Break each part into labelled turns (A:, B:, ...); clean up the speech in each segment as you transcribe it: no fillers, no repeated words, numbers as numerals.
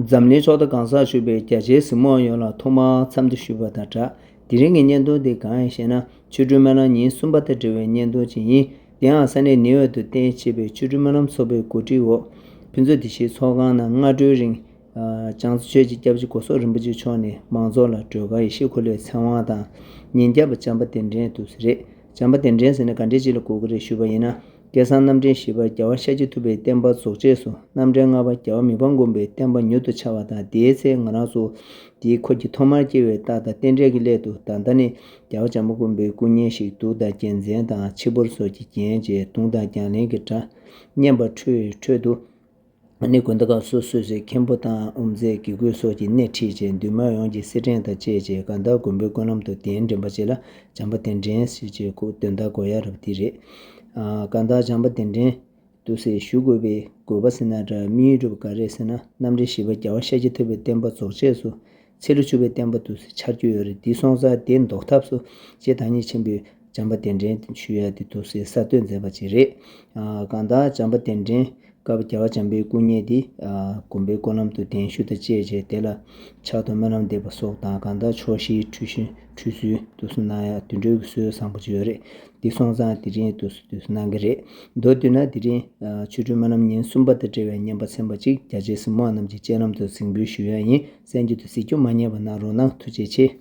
A: Zamni choda kansa shube jaje simo yola thoma samdu shuba tata diringi nyendo de kan shena chudumana nyi sumbata dewe nyendo chi dian sane niyo to ten chebe chudumanam sobe koti wo pinzo dishi soga na ngadu ring changsu cheji jabji koso rimbaji chone mangzo la droga ishi kule sanwa da nyinjaba chamba tendren tu sire chamba tendren sene kandeji la kogore shuba yina 계산 남진 시바 자와 샤지 투베 템바 소체소 남정 아바 자와 미방곰베 템바 뉴도 차와다 디에세 nganaso di khoji thomar jewe ta da tenregi le tu dandani jawa jamugombe kunye shi tu da jenzen da chibur so ji jenje tungda jane gita nyamba chue du ani kondaga so je kembo ta umze gigu so ji nethi je nduma yongji seten da je ganda gombe konam to ten jamba chela jamba tenjen si je ko tenda go ya rabdi re 간다 잠바 텐데 두세 슈고베 고바스나라 미르 가레스나 남리 시바 자와샤지 테베 템바 소체수 체르추베 템바 두세 차주요리 디송자 된 독탑수 제단이 쳔비 잠바 텐데 슈야디 두세 사된 제바지레 간다 잠바 텐데 가비 자와 잠비 꾸녜디 곰베 고남도 텐슈데 제제 데라 차도만함 데바소 다간다 초시 추시 추수 두스나야 든르그스 상부지요레 디송자 디린 두스나그레 도드나 디린 추주만함 닌 숨바데 제웨 냠바셈바지 자제스 모안함지 제남도 싱비슈야니 센지도 시죠 마냐바나로나 투제체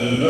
B: Thank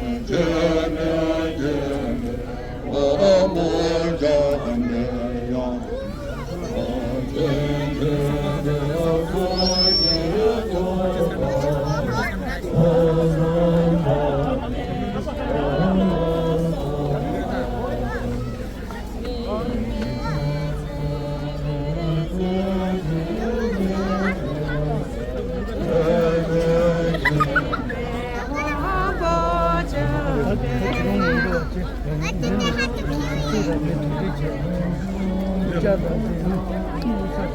B: you. Thank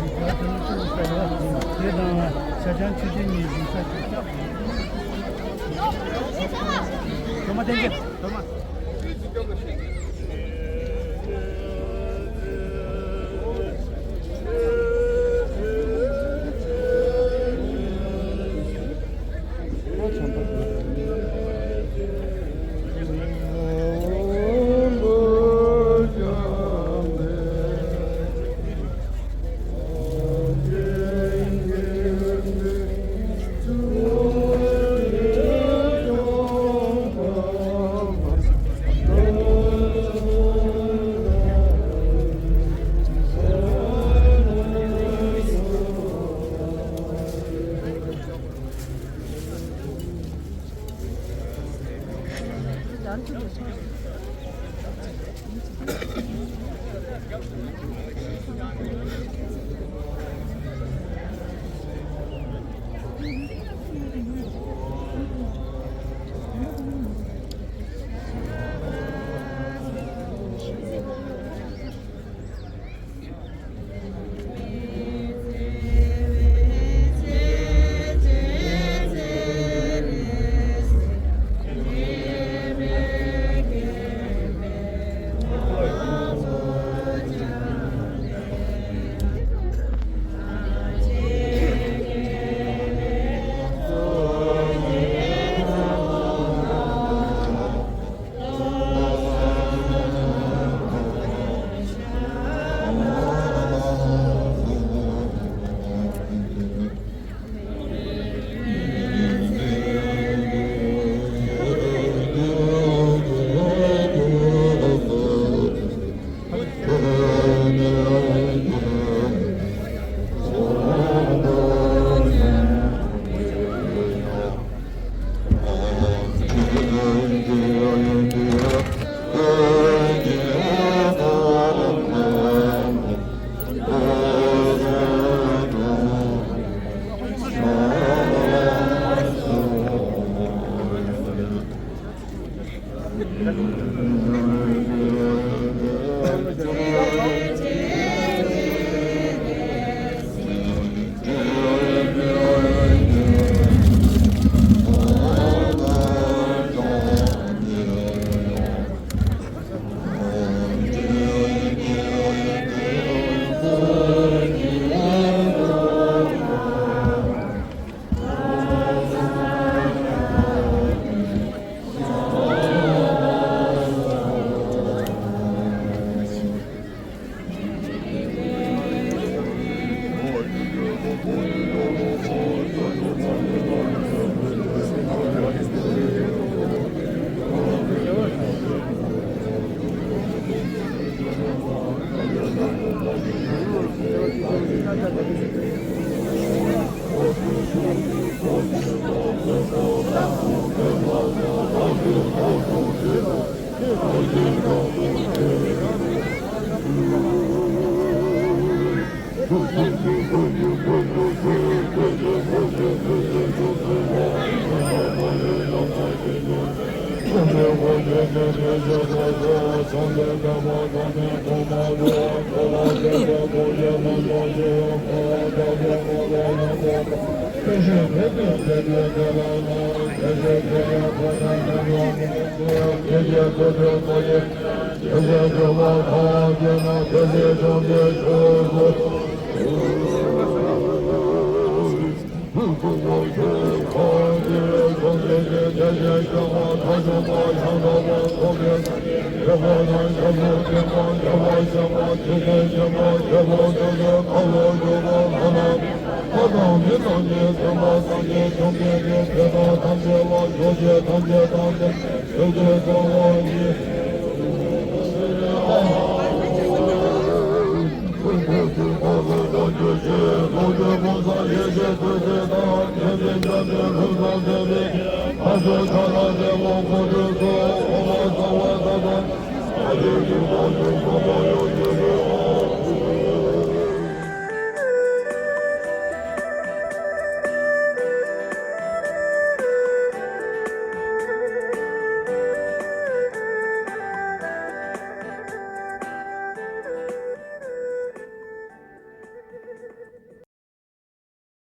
B: you.